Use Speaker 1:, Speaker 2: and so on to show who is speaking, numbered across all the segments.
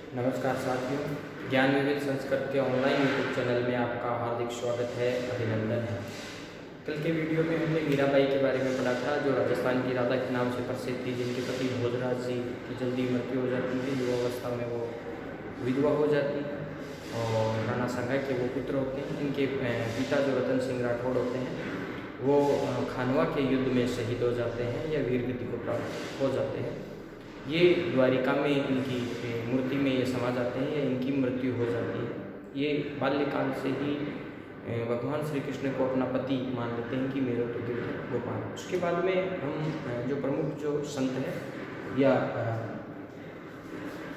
Speaker 1: नमस्कार साथियों, ज्ञान विविध संस्कृत के ऑनलाइन यूट्यूब चैनल में आपका हार्दिक स्वागत है, अभिनंदन है। कल के वीडियो में हमने मीराबाई के बारे में पढ़ा था, जो राजस्थान की राधा के नाम से प्रसिद्ध थी, जिनके पति भोजराज जी की जल्दी मृत्यु हो जाती थी। युवावस्था में वो विधवा हो जाती और राणा संघाई के वो पुत्र होते हैं। इनके पिता जो रतन सिंह राठौड़ होते हैं, वो खानवा के युद्ध में शहीद हो जाते हैं या वीर गति को प्राप्त हो जाते हैं। ये द्वारिका में इनकी मूर्ति में ये समा जाते हैं या इनकी मृत्यु हो जाती है। ये बाल्यकाल से ही भगवान श्री कृष्ण को अपना पति मान लेते हैं कि मेरा तो दिल है गोपाल। उसके बाद में हम जो प्रमुख जो संत है या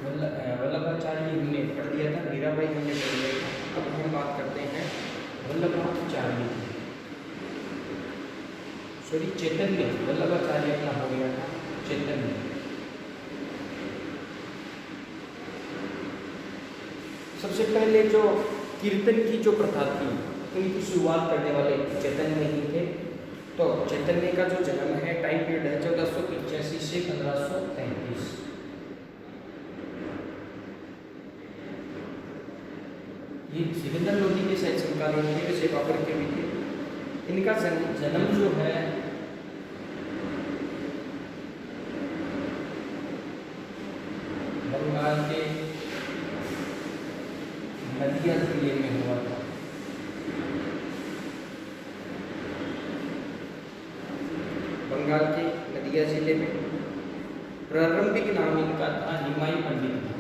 Speaker 1: वल्लभाचार्य हमने पढ़ दिया था, मीराबाई हमने पढ़ लिया था। अब हम बात करते हैं वल्लभाचार्य की। सॉरी, चैतन्य। वल्लभाचार्य अपना हो गया था चैतन्य। सबसे पहले जो कीर्तन की जो प्रथा थी, उनकी शुरुआत करने वाले चैतन्य ही थे। तो चैतन्य का जो जन्म है, टाइम पीरियड है 1485 से 1533। ये सिकंदर लोधी के शायद समकालीन थे, वैसे बाबर के भी थे। इनका जन्म जो है बंगाल के नदिया जिले में हुआ था। बंगाल के नदिया जिले में। प्रारंभिक नाम इनका था निमाई पंडित था।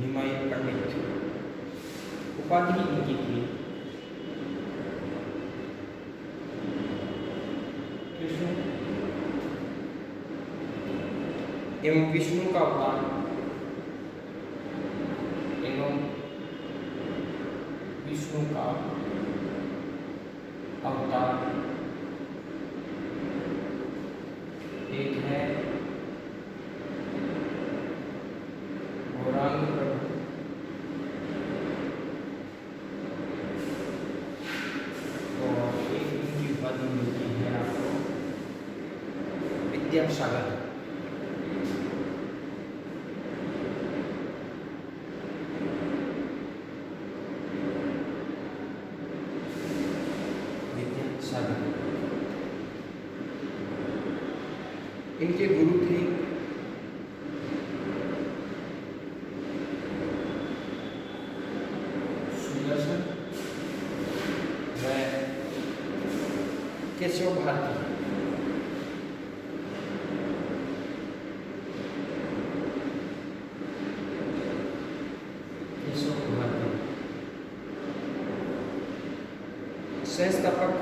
Speaker 1: निमाई पंडित उपाधि इनकी थी एवं विष्णु का अवतार एवं विष्णु का अवतार। एक है गौरांग प्रभु, और एक इनकी उपाधि मिलती है आपको विद्यासागर। इनके गुरु थे सुदर्शन व केशव भारती। केशव भारती संस्थापक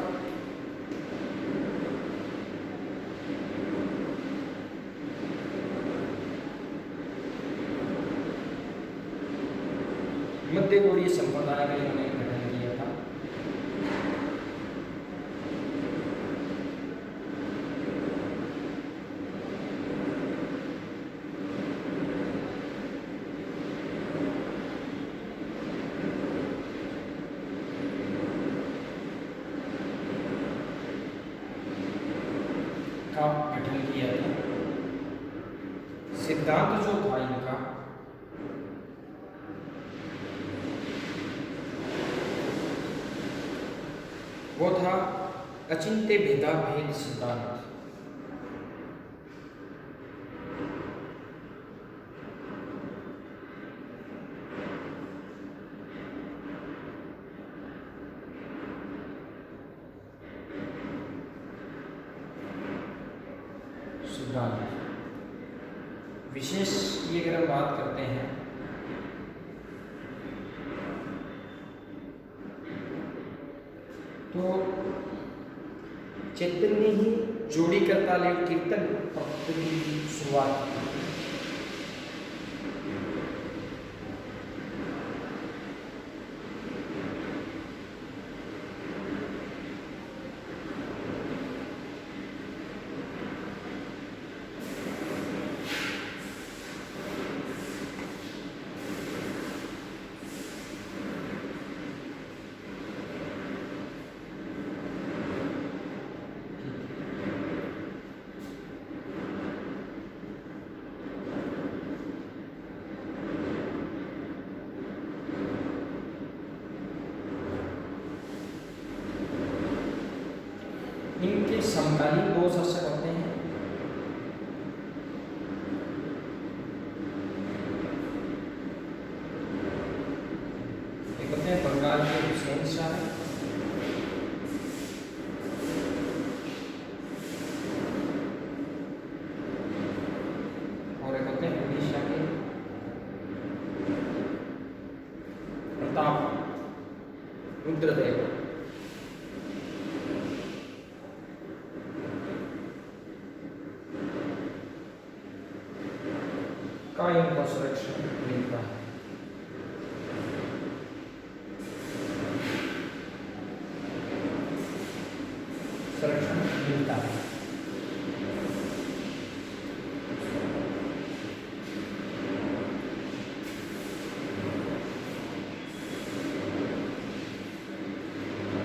Speaker 1: मध्य गौड़ीय संप्रदाय का इन्होंने गठन किया था। सिद्धांत जो था इनका वो था अचिंत्य भेदा भेद सिद्धांत। सिद्धांत विशेष की अगर हम बात करते हैं तो चैतन्य ही जोड़ी करताल एवं कीर्तन पद्धति की शुरुआत की। समकालीन दो शासक होते हैं। एक होते हैं बंगाल के हुसैन शाह और एक होते हैं उड़ीसा के प्रताप रुद्रदेव। का इनको संरक्षण मिलता है। संरक्षण मिलता है।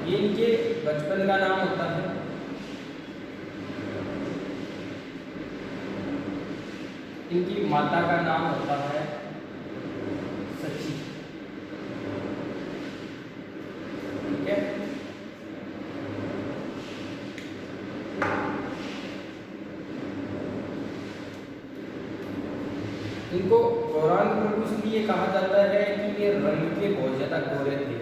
Speaker 1: ये इनके बचपन का नाम होता है। इनकी माता का नाम होता है सची। ठीक है। इनको गौरांग प्रभु इसलिए कहा जाता है कि ये रंग के बहुत ज्यादा गोरे थे।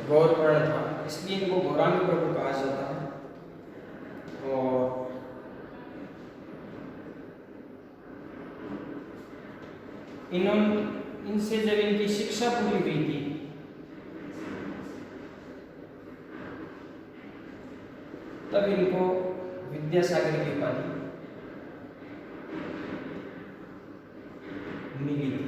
Speaker 1: गौर वर्ण था, इसलिए इनको गौरांग प्रभु कहा जाता है। और इनसे जब इनकी शिक्षा पूरी हुई थी तब इनको विद्यासागर की उपाधि मिली थी।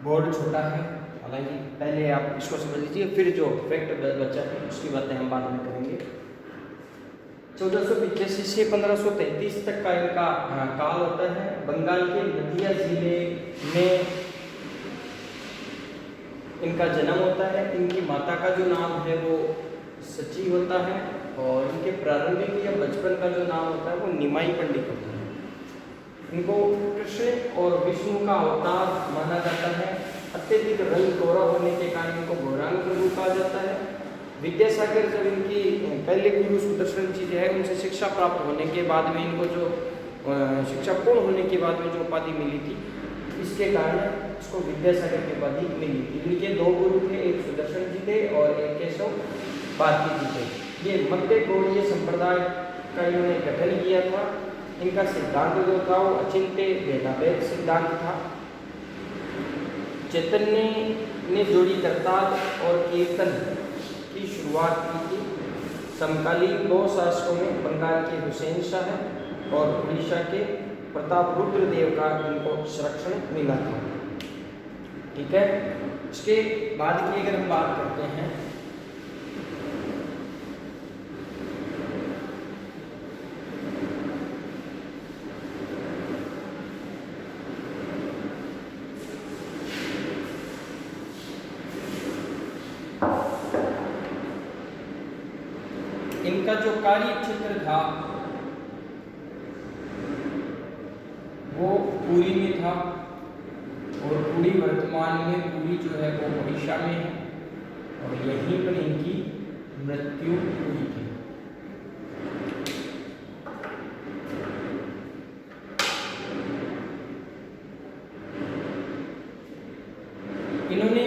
Speaker 1: बोर्ड छोटा है, हालांकि पहले आप इसको समझ लीजिए, फिर जो फैक्ट बचा है उसकी बातें हम बाद में करेंगे। 1485 से 1533 तक का इनका काल होता है। बंगाल के नदिया जिले में इनका जन्म होता है। इनकी माता का जो नाम है वो सची होता है और इनके प्रारंभिक या बचपन का जो नाम होता है वो निमाई पंडित होता है। इनको कृष्ण और विष्णु का अवतार माना जाता है। अत्यधिक रंग गोरा होने के कारण इनको गौरांग प्रभु कहा जाता है। विद्यासागर जब इनकी पहले गुरु सुदर्शन जी है उनसे शिक्षा प्राप्त होने के बाद में इनको जो शिक्षा पूर्ण होने के बाद में जो उपाधि मिली थी, इसके कारण इसको विद्यासागर की उपाधि मिली थी। इनके दो गुरु थे, एक सुदर्शन जी थे और एक केशव भारती जी थे। ये मध्य गौड़ीय संप्रदाय का इन्होंने गठन किया था। इनका सिद्धांत जो था वो अचिंत्य भेदाभेद सिद्धांत था। चैतन्य ने जोड़ी करताल और कीर्तन की शुरुआत की थी। समकालीन दो शासकों में बंगाल के हुसैन शाह और उड़ीसा के प्रताप रुद्रदेव का इनको संरक्षण मिला था। ठीक है। इसके बाद की अगर हम बात करते हैं इनका जो कार्य क्षेत्र था वो पुरी में था और पुरी वर्तमान में पुरी जो है वो उड़ीसा में है और यहीं पर इनकी मृत्यु हुई थी। इन्होंने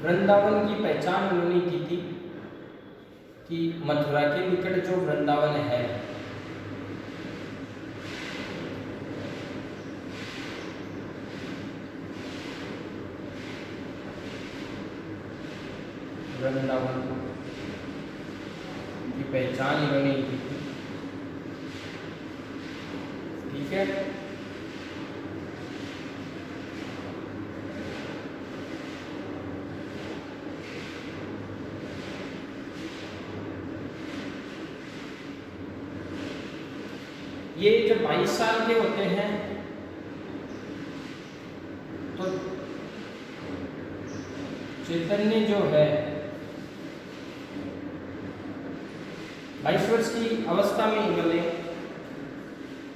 Speaker 1: वृंदावन की पहचान उन्होंने की थी कि मथुरा के निकट जो वृंदावन है वृंदावन की पहचान इन्होंने की थी। ठीक है। ये जब 22 साल के होते हैं तो चैतन्य जो है 22 वर्ष की अवस्था में इन्होंने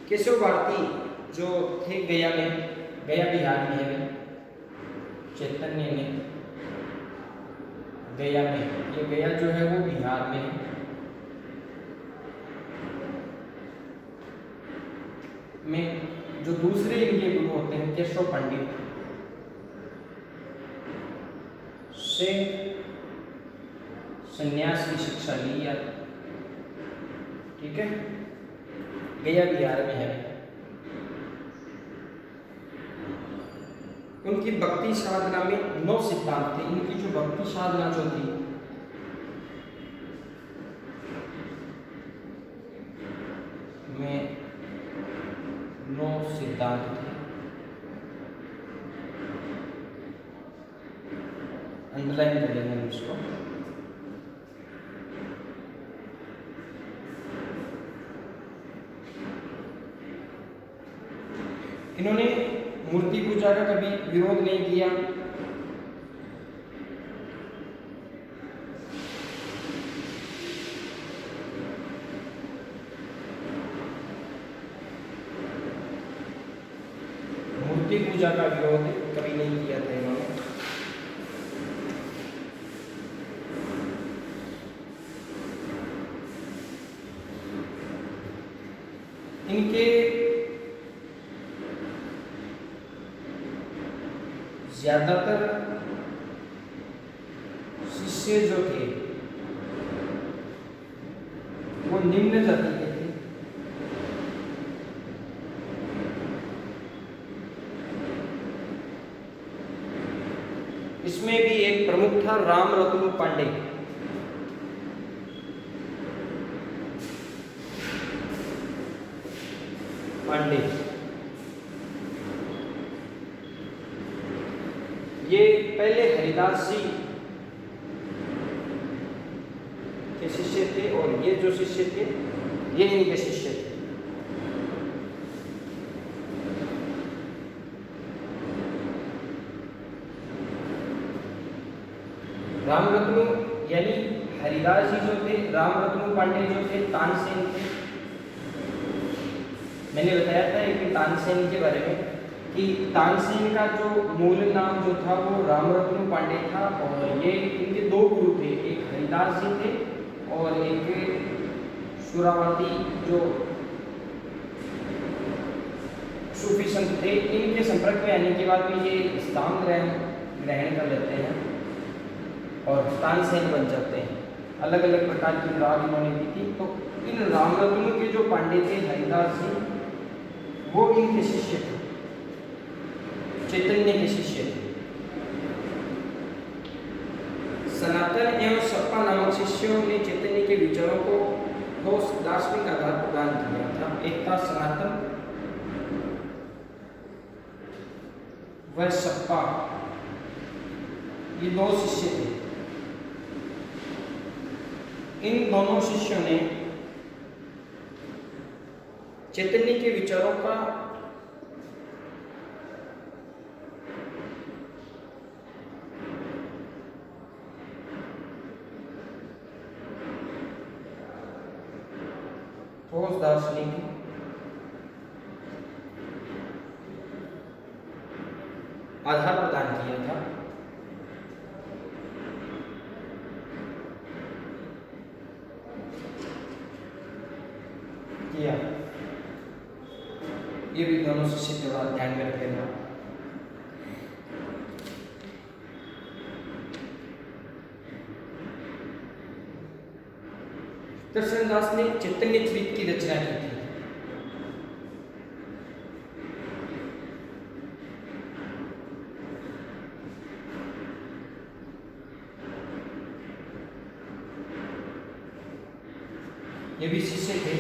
Speaker 1: केशव भारती जो थे गया बिहार में है, चैतन्य ने गया में, ये गया जो है वो बिहार में है, में जो दूसरे इनके गुरु होते हैं केशव पंडित से संन्यास की शिक्षा ली या, ठीक है, गया बिहार में है। उनकी भक्ति साधना में 9 सिद्धांत थे। इनकी जो भक्ति साधना जो थी में 9 सिद्धांत थे। अंडरलाइन कर लेंगे इसको। इन्होंने मूर्ति पूजा का कभी विरोध नहीं किया। मूर्ति पूजा का विरोध कभी नहीं किया था इन्होंने। इनके ज्यादातर शिष्य जो थे वो निम्न जाति के थे। इसमें भी एक प्रमुख था रामरत्न पांडे। ये पहले हरिदास जी के शिष्य थे और ये जो शिष्य थे ये इनके शिष्य थे। रामरत्न यानी हरिदास जी जो थे, रामरत्न पांडे जो थे तानसेन थे। मैंने बताया था एक तानसेन के बारे में कि तानसेन का जो मूल नाम जो था वो रामरत्न पांडे था और ये इनके 2 गुरु थे, एक हरिदास जी थे और एक सुरावती जो सूफी संत थे। इनके संपर्क में आने के बाद में ये इस्लाम ग्रहण कर लेते हैं और तानसेन बन जाते हैं। अलग अलग प्रकार की राग इन्होंने दी थी। तो इन रामरत्न के जो पांडे थे हरिदास जी वो इनके शिष्य थे, चैतन्य के शिष्य थे। सनातन एवं सप्पा नामक शिष्यों ने चैतन्य के विचारों को ठोस दार्शनिक आधार प्रदान किया था। एक था सनातन व सप्पा, ये 2 शिष्य थे। इन दोनों शिष्यों ने चैतन्य के विचारों का ठोस दार्शनिक आधार प्रदान किया था। ये भी दोनों शिष्य थोड़ा ध्यान में रख लेना। कृष्णदास ने चैतन्य चरित की रचना की थी। ये भी शिष्य थे।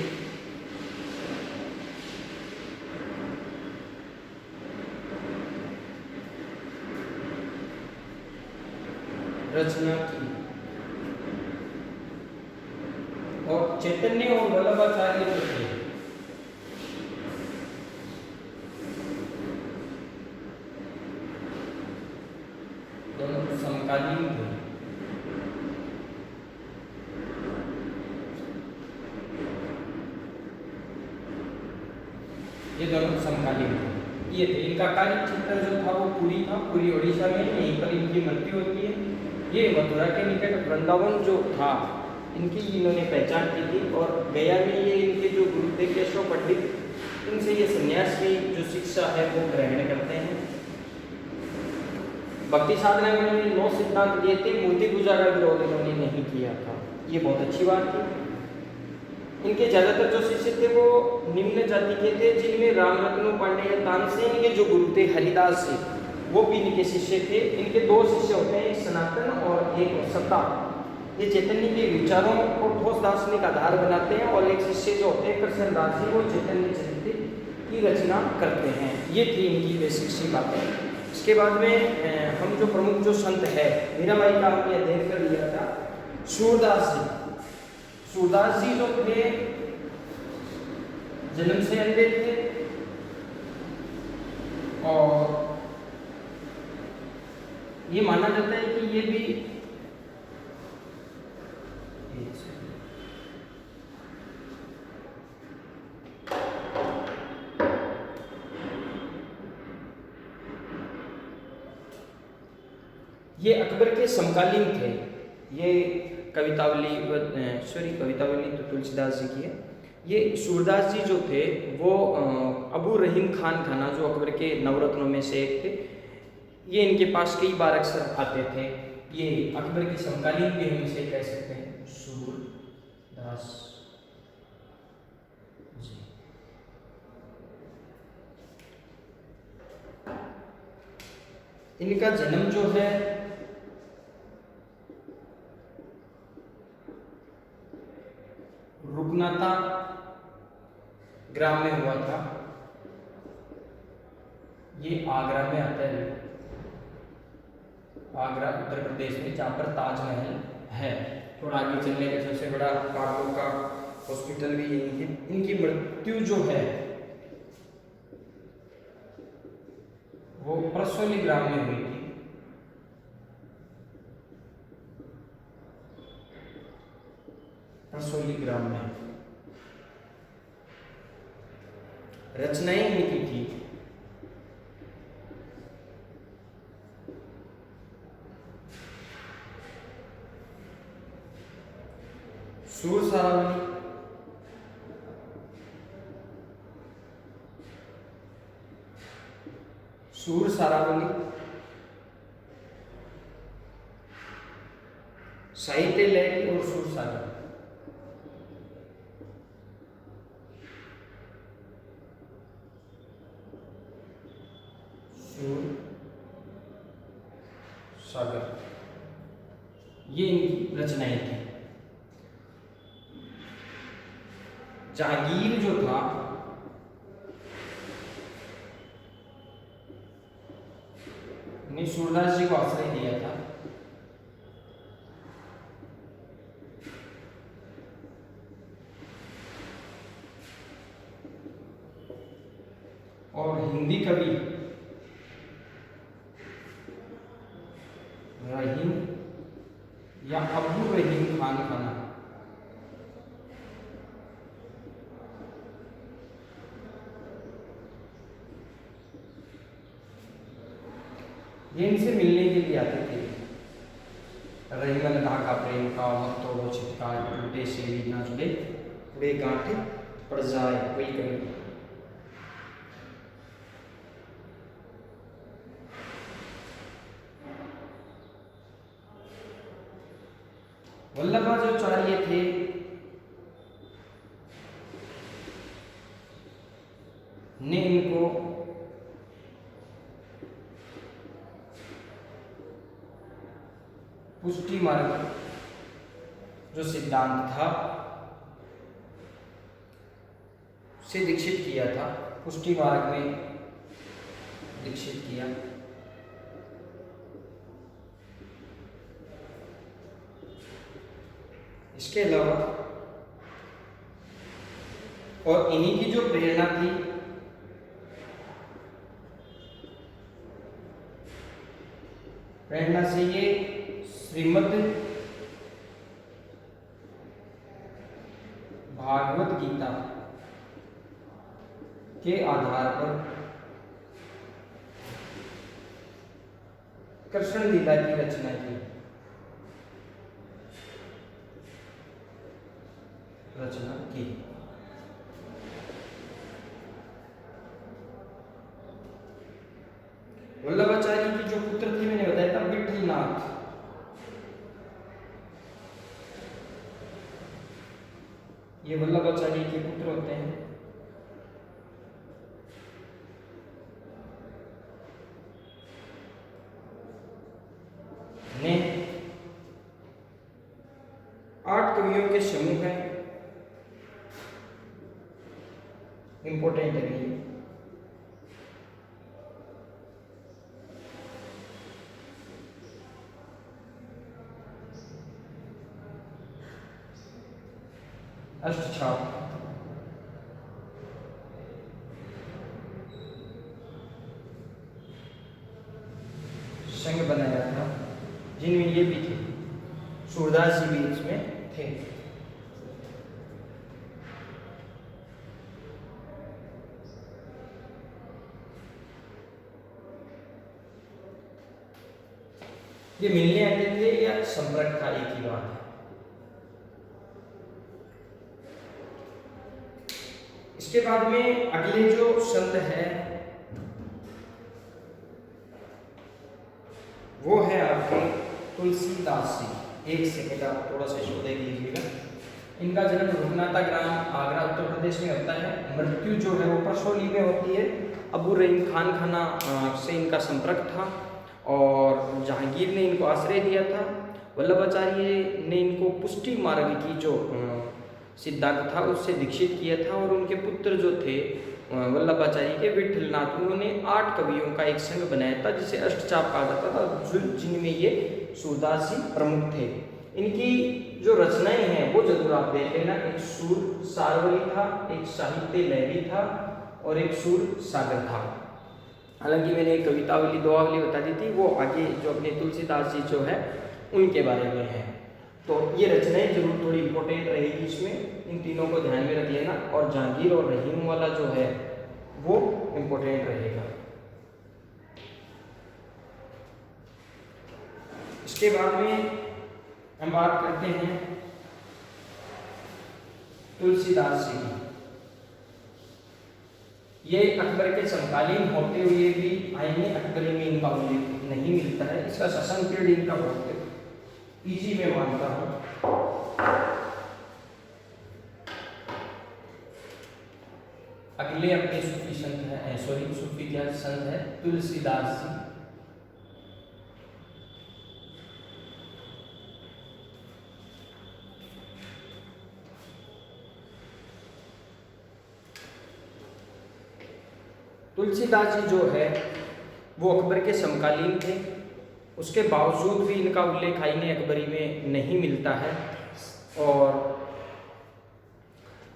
Speaker 1: रचना की और चैतन्य और वल्लभाचार्य जो थे दोनों समकालीन थे। समकालीन थे। ये थे इनका कार्य क्षेत्र जो था वो पुरी था, पुरी उड़ीसा में, यहीं पर इनकी मृत्यु होती है। ये मथुरा के निकट वृंदावन जो था इनकी इन्होंने पहचान की थी, और गया में ये इनके जो गुरु थे केशव पंडित, इनसे ये संन्यास की जो शिक्षा है वो ग्रहण करते हैं। भक्ति साधना में इन्होंने 9 सिद्धांत दिए थे, मूर्ति पूजा का विरोध इन्होंने नहीं किया था, ये बहुत अच्छी बात थी। इनके ज्यादातर जो शिष्य थे वो निम्न जाति के थे, जिनमें रामरत्न पांडे तानसेन के जो गुरु थे हरिदास जी, वो भी इनके शिष्य थे। इनके 2 शिष्य होते हैं, एक सनातन और एक सत्ता। ये चैतन्य के विचारों को ठोस दार्शनिक आधार बनाते हैं, और एक शिष्य जो होते हैं कृष्ण दास जी, वो चैतन्य चरित्र की रचना करते हैं। ये थी इनकी बेसिक सी बातें। इसके बाद में हम जो प्रमुख जो संत है मीराबाई का हमने अध्ययन कर लिया था। सूरदास जी, सूरदास जी जो थे जन्म से अंधे थे, और ये माना जाता है कि ये भी ये अकबर के समकालीन थे। ये कवितावली तो तुलसीदास जी की है। ये सूरदास जी जो थे वो अबू रहीम खान खाना जो अकबर के नवरत्नों में से एक थे, ये इनके पास कई बार अक्सर आते थे। ये अकबर के समकालीन भी हम इसे कह सकते हैं, सूरदास जी। इनका जन्म जो है रुकनाता ग्राम में हुआ था। ये आगरा में आता है, आगरा उत्तर प्रदेश में, जहाँ पर ताजमहल है। थोड़ा आगे चलने का सबसे बड़ा काबुल का हॉस्पिटल भी यही है। इनकी मृत्यु जो है वो परसोली ग्राम में हुई थी। परसोली ग्राम में रचनाएं इनकी थी। सूर सारावली, सूर सारावली, साहित्य लहरी और सूर सारावली। सागर, ये इनकी रचनाएं थी। जहांगीर जो था ने सूरदास जी को आश्रय दिया था। और हिंदी कवि रहीम या अबू रहीम खान खाना, ये इनसे मिलने के लिए आते थे। रहीमन धागा प्रेम का मत तोड़ो चित्कार, टूटे से भी ना जुड़े, पूरे गांठे पड़ जाए कोई कभी। वल्लभाचार्य थे ने इनको पुष्टि मार्ग जो सिद्धांत था से दीक्षित किया था, पुष्टि मार्ग में दीक्षित किया। इसके अलावा और इन्हीं की जो प्रेरणा थी प्रेरणा से ये श्रीमद् भागवत गीता के आधार पर कृष्ण लीला की रचना की। वल्लभाचार्य की जो पुत्र थे मैंने बताया था विठलनाथ। ये वल्लभाचार्य के पुत्र होते हैं। ने 8 कवियों के समूह हैं, इंपोर्टेंट है ये। अष्टछाप, संघ बनाया था, जिनमें ये भी थे, सूरदास जी भी इसमें थे। ये मिलने आते थे या संपर्क था, एक ही बात है। इसके बाद में अगले जो संत है वो है आपके तुलसीदास जी। एक सेकेंड आप थोड़ा सा इसको देख लीजिएगा। इनका जन्म रुकनाता ग्राम आगरा उत्तर प्रदेश में होता है। मृत्यु जो है वो परसौली में होती है। अबू रहीम खान खाना से इनका संपर्क था और जहांगीर ने इनको आश्रय दिया था। वल्लभाचार्य ने इनको पुष्टि मार्ग की जो सिद्धांत था उससे दीक्षित किया था और उनके पुत्र जो थे वल्लभाचार्य के विठलनाथ, उन्होंने 8 कवियों का एक संघ बनाया था जिसे अष्टचाप कहा जाता था, जिनमें ये सूरदास जी प्रमुख थे। इनकी जो रचनाएं हैं वो जरूर आप देख लेना। एक सूर सारवली था, एक साहित्य लहरी था और एक सूर सागर था। हालांकि मैंने एक कवितावली दोहावली बता दी थी, वो आगे जो अपने तुलसीदास जी जो है उनके बारे में है। तो ये रचनाएं जरूर थोड़ी इंपॉर्टेंट रहेगी इसमें, इन तीनों को ध्यान में रख लेना। और जहांगीर और रहीम वाला जो है वो इंपॉर्टेंट रहेगा। इसके बाद में हम बात करते हैं तुलसीदास जी की। ये अकबर के समकालीन होते हुए भी आईने अकबरी में इनका उल्लेख नहीं मिलता है। इसका शासन पीरियड इनका बहुत इजी में मानता हूं। अगले अपने सूफी संत है, सूफी क्या संत है, तुलसीदास जी। तुलसीदास जी जो है वो अकबर के समकालीन थे, उसके बावजूद भी इनका उल्लेख आईने अकबरी में नहीं मिलता है। और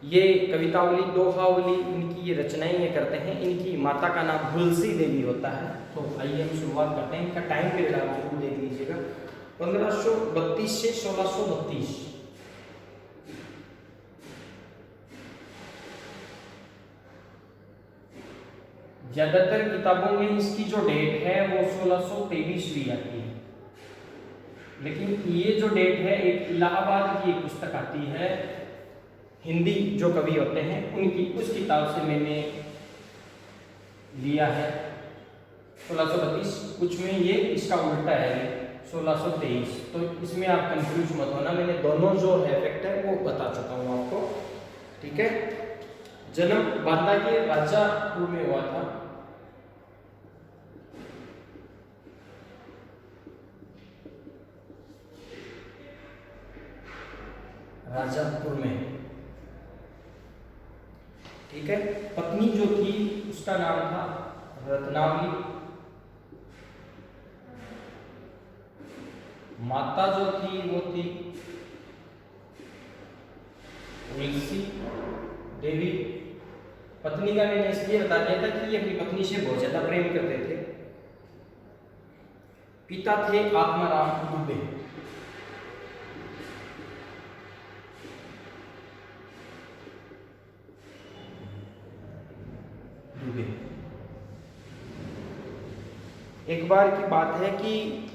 Speaker 1: ये कवितावली दोहावली इनकी ये रचनाएं ये करते हैं। इनकी माता का नाम हुलसी देवी होता है। तो आइए हम शुरुआत करते हैं। इनका टाइम पीरियड आप जरूर देख लीजिएगा, 1532 से 1632। ज्यादातर किताबों में इसकी जो डेट है वो 1623 आती है, लेकिन ये जो डेट है एक इलाहाबाद की एक पुस्तक आती है, हिंदी जो कवि होते हैं उनकी, उस किताब से मैंने लिया है 1632। कुछ में ये इसका उल्टा है 1623। तो इसमें आप कंफ्यूज मत होना, मैंने दोनों जो है फैक्ट है वो बता चुका हूँ आपको, ठीक है। जन्म बांदा के राजापुर में हुआ था। राजापुर में, ठीक है। पत्नी जो थी उसका नाम था रत्नावली। माता जो थी वो थी तुलसी देवी। पत्नी का मैंने इसलिए बता दिया था कि ये अपनी पत्नी से बहुत ज्यादा प्रेम करते थे। पिता थे आत्माराम दुबे। एक बार की बात है कि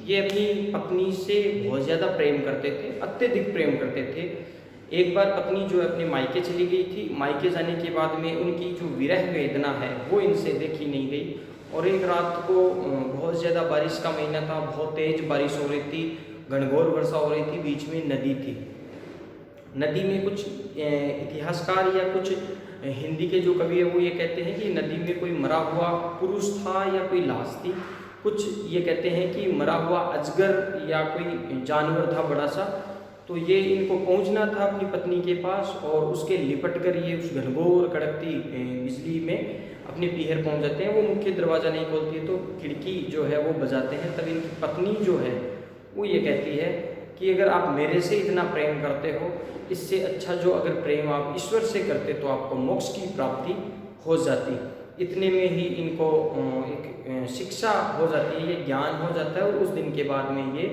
Speaker 1: ये अपनी पत्नी से बहुत ज़्यादा प्रेम करते थे, अत्यधिक प्रेम करते थे। एक बार पत्नी जो है अपने मायके चली गई थी। मायके जाने के बाद में उनकी जो विरह वेदना है वो इनसे देखी नहीं गई। और एक रात को बहुत ज़्यादा बारिश का महीना था, बहुत तेज़ बारिश हो रही थी, घनघोर वर्षा हो रही थी, बीच में नदी थी। नदी में कुछ इतिहासकार या कुछ हिंदी के जो कवि है वो ये कहते हैं कि नदी में कोई मरा हुआ पुरुष था या कोई लाश थी। कुछ ये कहते हैं कि मरा हुआ अजगर या कोई जानवर था बड़ा सा। तो ये इनको पहुंचना था अपनी पत्नी के पास, और उसके लिपट कर ये उस घनघोर कड़कती बिजली में अपने पीहर पहुंच जाते हैं। वो मुख्य दरवाज़ा नहीं खोलती है तो खिड़की जो है वो बजाते हैं। तब इनकी पत्नी जो है वो ये कहती है कि अगर आप मेरे से इतना प्रेम करते हो, इससे अच्छा जो अगर प्रेम आप ईश्वर से करते तो आपको मोक्ष की प्राप्ति हो जाती। इतने में ही इनको एक शिक्षा हो जाती है, ये ज्ञान हो जाता है, और उस दिन के बाद में ये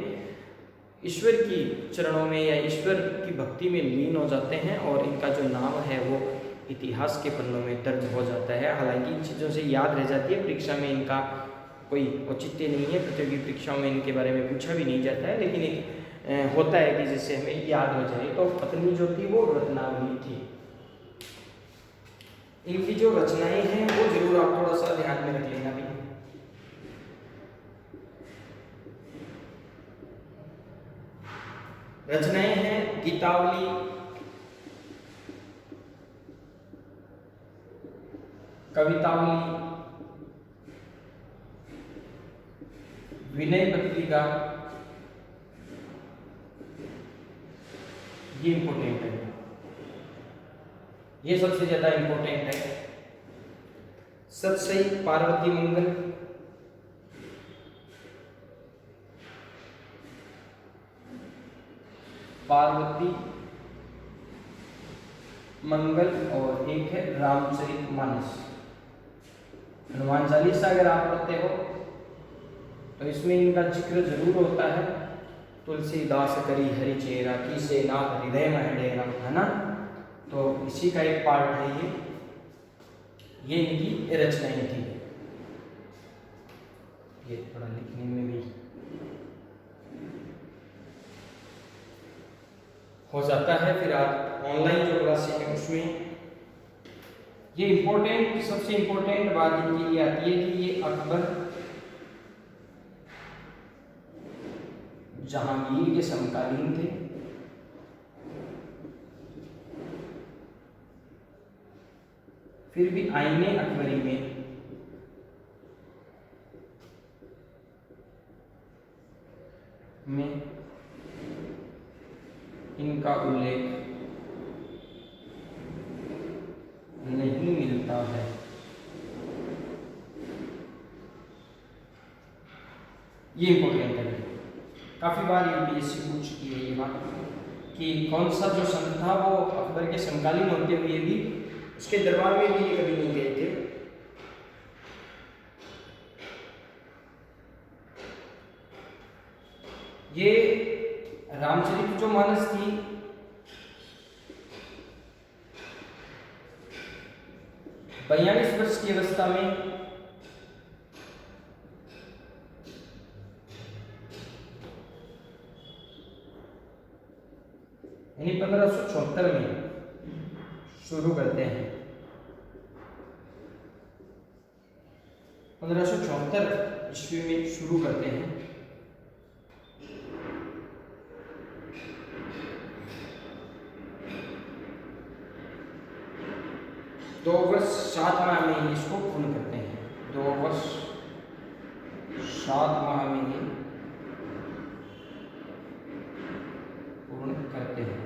Speaker 1: ईश्वर की चरणों में या ईश्वर की भक्ति में लीन हो जाते हैं, और इनका जो नाम है वो इतिहास के पन्नों में दर्ज हो जाता है। हालांकि इन चीज़ों से याद रह जाती है, परीक्षा में इनका कोई औचित्य नहीं है, प्रतियोगी परीक्षाओं में इनके बारे में पूछा भी नहीं जाता है, लेकिन एक होता है कि जिससे हमें याद हो जाए। तो पत्नी जो थी वो रत्नावली थी। इनकी जो रचनाएं हैं वो जरूर आप थोड़ा सा ध्यान में रख लेना भी। रचनाएं हैं गीतावली, कवितावली, विनय पत्रिका, ये इंपॉर्टेंट है, ये सबसे ज्यादा इंपॉर्टेंट है। सतसई, पार्वती मंगल, पार्वती मंगल, और एक है रामचरितमानस। हनुमान चालीसा अगर आप पढ़ते हो तो इसमें इनका जिक्र जरूर होता है। तुलसीदास करी हरि चेरा, की से नाथ हृदय में डेरा, है ना। तो इसी का एक पार्ट है ये इनकी रचनाएं थी। ये थोड़ा लिखने में भी हो जाता है। फिर आप ऑनलाइन जो क्लासेस है उसमें ये इम्पोर्टेंट, सबसे इम्पोर्टेंट बात इनकी ये आती है कि ये अकबर जहांगीर के समकालीन थे। फिर भी आईने अकबरी में इनका उल्लेख नहीं मिलता है। ये इंपॉर्टेंट है, काफी बार यूपीएससी पूछ चुकी है ये बात कि कौन सा जो संत था वो अकबर के समकालीन होते हुए भी उसके दरबार में भी ये कभी नहीं गए थे। ये रामचरित जो मानस थी, बयालीस वर्ष की अवस्था में यानी 1574 में शुरू करते हैं। 1574 ईस्वी में शुरू करते हैं। दो वर्ष 7 माह में ही इसको पूर्ण करते हैं। 2 वर्ष 7 माह में ही पूर्ण करते हैं।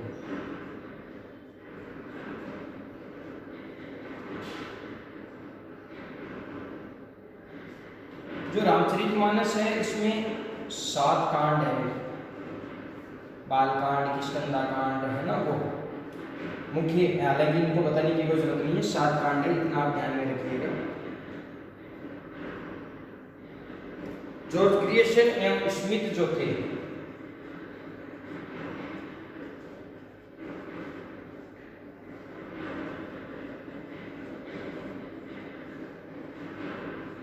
Speaker 1: जो रामचरितमानस है इसमें 7 कांड है। बालकांड, किष्किंधा कांड, है ना, वो मुख्य, हालांकि इनको बताने की कोई जरूरत नहीं है, 7 कांड है, इतना आप ध्यान में रखिएगा। जॉर्ज ग्रियर्सन एवं स्मिथ जो थे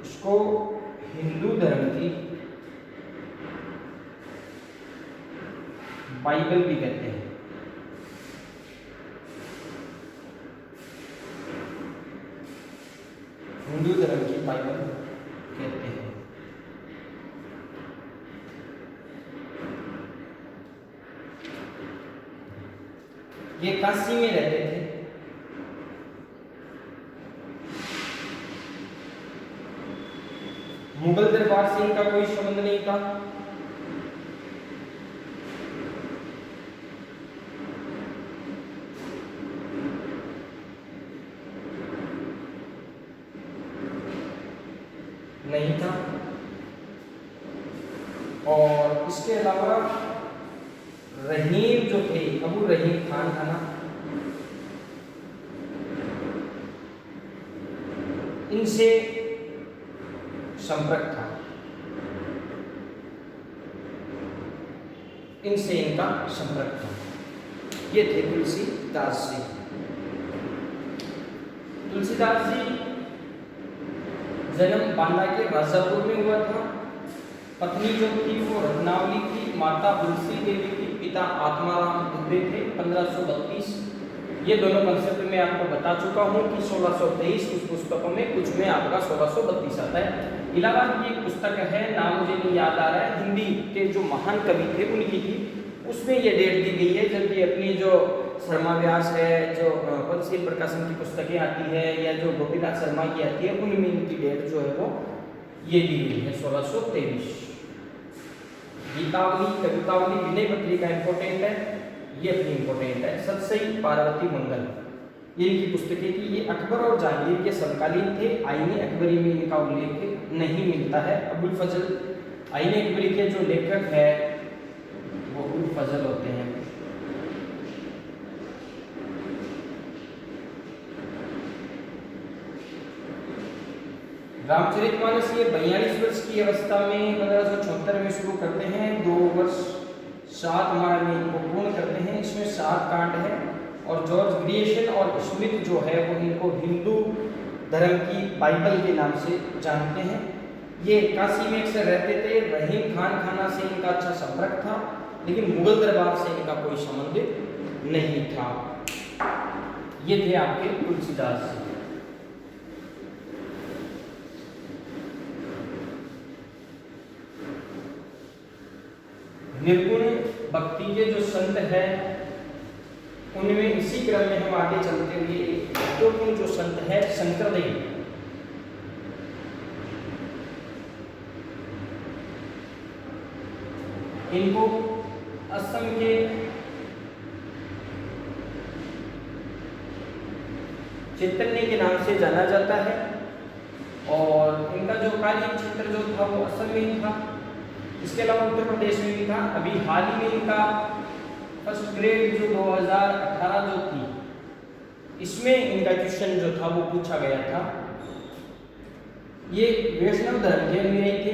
Speaker 1: इसको हिंदू धर्म की बाइबल भी कहते हैं। हिंदू धर्म की बाइबल कहते हैं। ये काशी में रहते थे। मुगल दरबार से इनका कोई संबंध नहीं था। नहीं था। और इसके अलावा रहीम जो थे, अबू रहीम खान था ना, इनसे संपर्क था, इनसे इनका संपर्क था। ये थे तुलसीदास जी। तुलसीदास जी जन्म बांदा के राजापुर में हुआ था। पत्नी जो थी वो रत्नावली थी, माता तुलसी देवी थी, पिता आत्माराम दुबे थे। 1532 ये दोनों कंसेप्ट मैं आपको बता चुका हूँ कि 1623 कुछ पुस्तकों में, कुछ में आपका 1632 आता है। इलाहाबाद की एक पुस्तक है, नाम मुझे नहीं याद आ रहा है, हिंदी के जो महान कवि थे उनकी थी, उसमें ये डेट दी गई है। जबकि अपनी जो शर्मा व्यास है, जो पद्मश्री प्रकाशन की पुस्तकें आती है, या जो गोपीनाथ शर्मा की आती है, उनमें इनकी डेट जो है वो ये दी गई है 1623। गीतावली, कवितावली, विनय पत्रिका इंपॉर्टेंट है, ये अपनी इंपॉर्टेंट है। सतसई, पार्वती, मंगल, ये इनकी पुस्तकें थी। ये अकबर और जहांगीर के समकालीन थे। आईने अकबरी में इनका उल्लेख नहीं मिलता है। अबुल फजल, आईने अकबरी के जो लेखक है वो अबुल फजल होते हैं। रामचरितमानस ये 42 वर्ष की अवस्था में 1576 में शुरू करते हैं, 2 वर्ष 7 माह में इनको पूर्ण करते हैं। इसमें 7 कांड है। और जॉर्ज ग्रिएशन और स्मिथ जो है वो इनको हिंदू धर्म की बाइबल के नाम से जानते हैं। ये काशी में अक्सर रहते थे। रहीम खान खाना से इनका अच्छा संपर्क था, लेकिन मुगल दरबार से इनका कोई संबंध नहीं था। ये थे आपके तुलसीदास जी। निर्गुण भक्ति के जो संत हैं उनमें इसी क्रम में हम आगे चलते हुए महत्वपूर्ण जो संत है शंकरदेव। इनको असम के चैतन्य के नाम से जाना जाता है। और इनका जो कार्य क्षेत्र जो था वो असम में ही था। इसके अलावा उत्तर प्रदेश में भी था। अभी हाल ही में इनका फर्स्ट ग्रेड जो 2018 जो थी, इसमें इनका क्वेश्चन जो था वो पूछा गया था। ये वैष्णव धर्म के अनुयायी थे।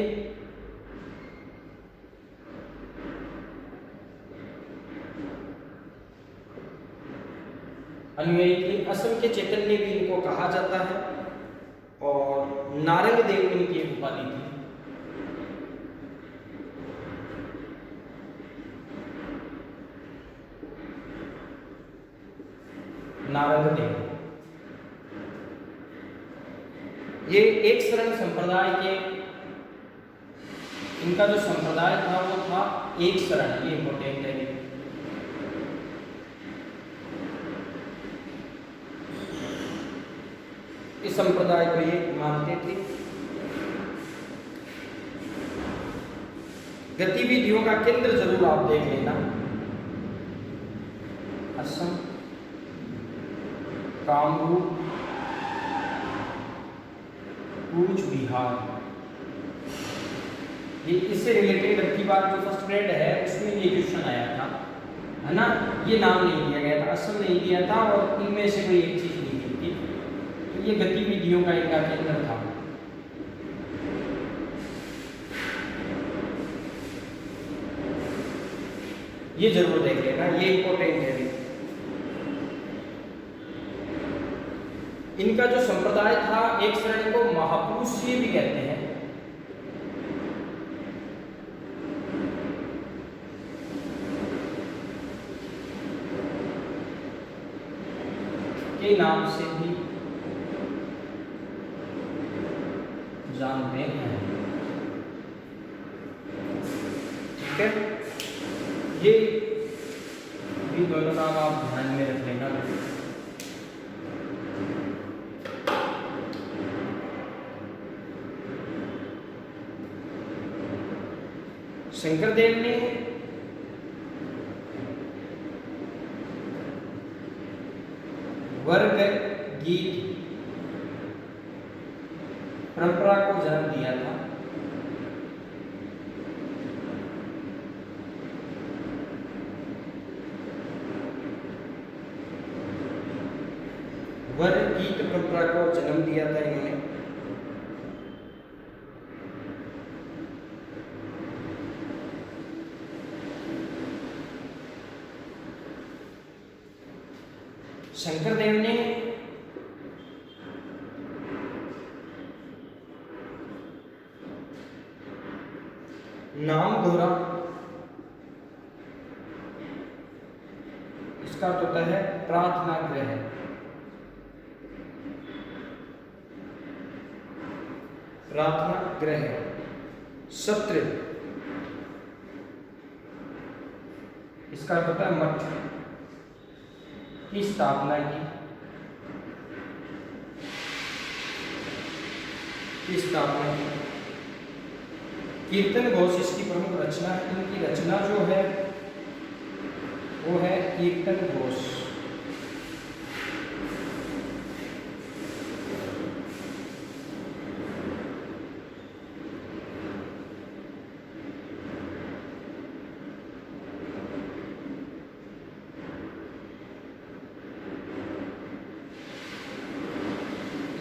Speaker 1: अनुयायी थे। असम के चैतन्य भी इनको कहा जाता है। और नारंग देव इनकी एक उपाधि थी। नारंग देव ये एक शरण संप्रदाय के, इनका जो संप्रदाय था वो था एक शरण। ये इंपॉर्टेंट है। इस संप्रदाय को ये मानते थे। गतिविधियों का केंद्र जरूर आप देख लेना। असम, कामरूप, कूच बिहार, ये इससे रिलेटेड अब की बार जो फर्स्ट ग्रेड है उसमें ये क्वेश्चन आया था, है ना। ये नाम नहीं दिया गया था, असम नहीं दिया था, और इनमें से कोई एक चीज नहीं दी थी। तो ये गतिविधियों का इनका केंद्र था। ये जरूर देख लेना, ये इंपॉर्टेंट है। इनका जो संप्रदाय था एक शरण को महापुरुष भी कहते हैं। के नाम से भी जानते हैं। ठीक है, ये भी दोनों नाम आप ध्यान में रख लेना। शंकरदेव ने वर्ग गीत परंपरा को जन्म दिया था। वर्ग गीत परंपरा को जन्म दिया था इन्होंने। शंकरदेव ने नाम दोहरा, इसका अर्थ होता है प्रार्थना गृह। प्रार्थना गृह, सत्र, इसका अर्थ होता है मठ की स्थापना की स्थापना की। कीर्तन घोष इसकी प्रमुख रचना है। इनकी रचना जो है वो है कीर्तन घोष।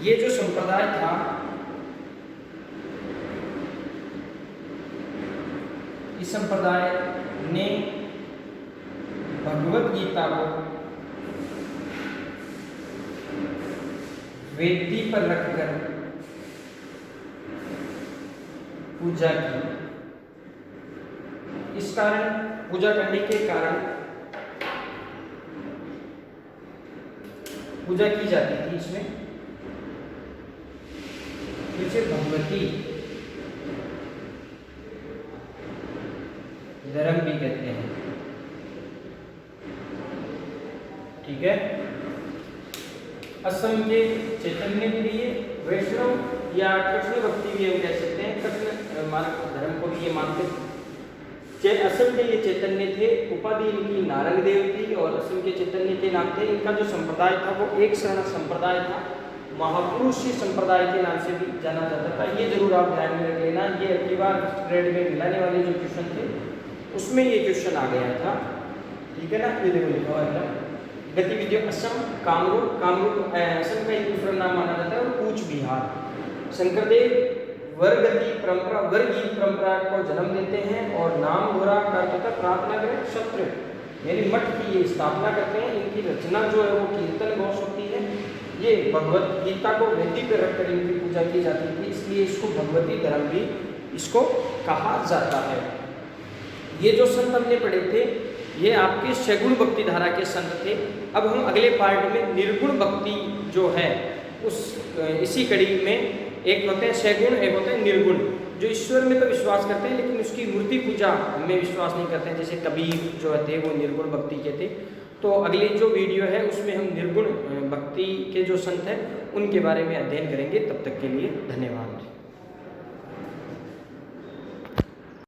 Speaker 1: ये जो संप्रदाय था इस संप्रदाय ने भगवत गीता को वेदी पर रखकर पूजा की। इस कारण पूजा करने के कारण पूजा की जाती थी इसमें, जिसे भगवती धर्म भी कहते हैं। ठीक है, असम के चैतन्य प्रिय वैष्णव या कृष्ण भक्ति भी हम कह सकते हैं, कृष्ण मार्ग धर्म को भी ये मानते थे। असम के ये चैतन्य थे, उपाधि इनकी नारंग देव थी और असम के चैतन्य के नाम थे। इनका जो संप्रदाय था वो एक शरण संप्रदाय था, महापुरुष संप्रदाय के नाम से भी जाना जाता था। ये जरूर आप ध्यान में रख लेना। ये अगली बार ग्रेड में मिलाने वाले जो क्वेश्चन थे उसमें ये क्वेश्चन आ गया था। ठीक है ना, ये देखो लिखा हुआ है गतिविधियों असम कामरूप, कामरूप असम का एक दूसरा नाम माना जाता है, और कूच बिहार। शंकरदेव वर्गति परंपरा, वर्गीत परंपरा को जन्म देते हैं और नाम दोहरा का प्रार्थना गृह सत्र यानी मठ की ये स्थापना करते हैं। इनकी रचना जो है वो कीर्तन घोष होती है। ये भगवत गीता को वेदी पर रखकर इनकी पूजा की जाती थी, इसलिए इसको भगवती धर्म भी इसको कहा जाता है। ये जो संत हमने पढ़े थे ये आपके सगुण भक्ति धारा के संत थे। अब हम अगले पार्ट में निर्गुण भक्ति जो है उस इसी कड़ी में एक होते हैं सगुण, एक होते हैं निर्गुण, जो ईश्वर में तो विश्वास करते हैं लेकिन उसकी मूर्ति पूजा में विश्वास नहीं करते हैं। जैसे कबीर जो थे वो निर्गुण भक्ति के थे। तो अगली जो वीडियो है उसमें हम निर्गुण भक्ति के जो संत हैं उनके बारे में अध्ययन करेंगे। तब तक के लिए धन्यवाद।